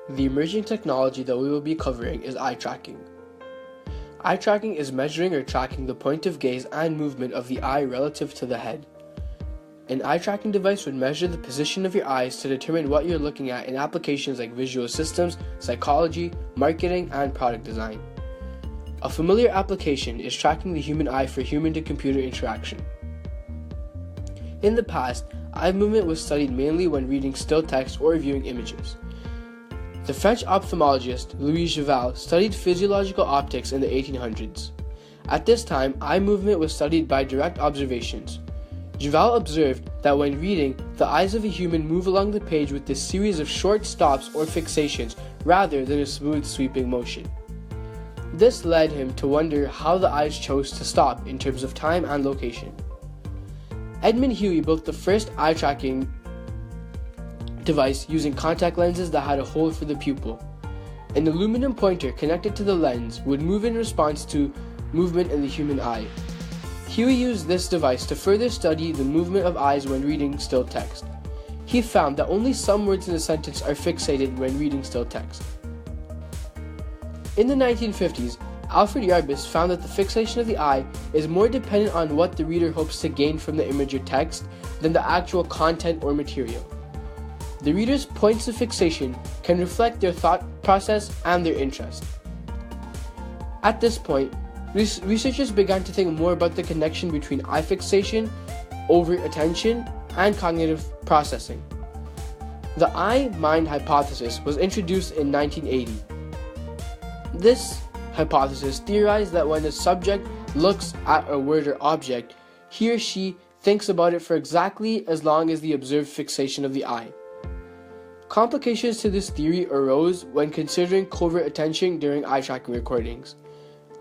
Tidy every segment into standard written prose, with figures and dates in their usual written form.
The emerging technology that we will be covering is eye tracking. Eye tracking is measuring or tracking the point of gaze and movement of the eye relative to the head. An eye tracking device would measure the position of your eyes to determine what you're looking at in applications like visual systems, psychology, marketing, and product design. A familiar application is tracking the human eye for human-to-computer interaction. In the past, eye movement was studied mainly when reading still text or viewing images. The French ophthalmologist Louis Jouvel studied physiological optics in the 1800s. At this time, eye movement was studied by direct observations. Jouvel observed that when reading, the eyes of a human move along the page with this series of short stops or fixations rather than a smooth sweeping motion. This led him to wonder how the eyes chose to stop in terms of time and location. Edmund Huey built the first eye tracking device using contact lenses that had a hole for the pupil. An aluminum pointer connected to the lens would move in response to movement in the human eye. Huey used this device to further study the movement of eyes when reading still text. He found that only some words in a sentence are fixated when reading still text. In the 1950s, Alfred Yarbus found that the fixation of the eye is more dependent on what the reader hopes to gain from the image or text than the actual content or material. The reader's points of fixation can reflect their thought process and their interest. At this point, researchers began to think more about the connection between eye fixation, overt attention, and cognitive processing. The eye-mind hypothesis was introduced in 1980. This hypothesis theorized that when the subject looks at a word or object, he or she thinks about it for exactly as long as the observed fixation of the eye. Complications to this theory arose when considering covert attention during eye tracking recordings.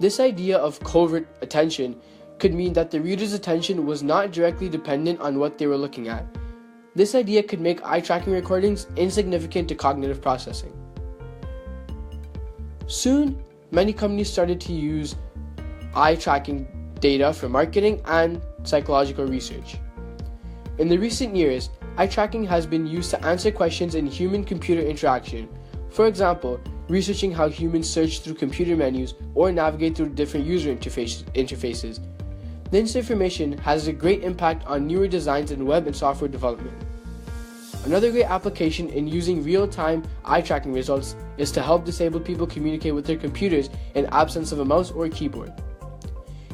This idea of covert attention could mean that the reader's attention was not directly dependent on what they were looking at. This idea could make eye tracking recordings insignificant to cognitive processing. Soon, many companies started to use eye tracking data for marketing and psychological research. In the recent years, eye tracking has been used to answer questions in human-computer interaction. For example, researching how humans search through computer menus or navigate through different user interfaces. This information has a great impact on newer designs in web and software development. Another great application in using real-time eye tracking results is to help disabled people communicate with their computers in absence of a mouse or keyboard.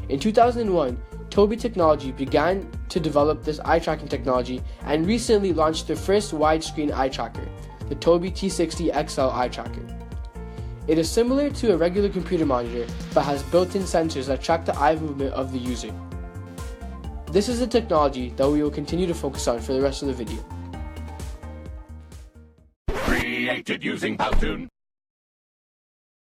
In 2001, Tobii Technology began to develop this eye tracking technology and recently launched their first widescreen eye tracker, the Tobii T60 XL eye tracker. It is similar to a regular computer monitor but has built-in sensors that track the eye movement of the user. This is the technology that we will continue to focus on for the rest of the video. Created using Powtoon.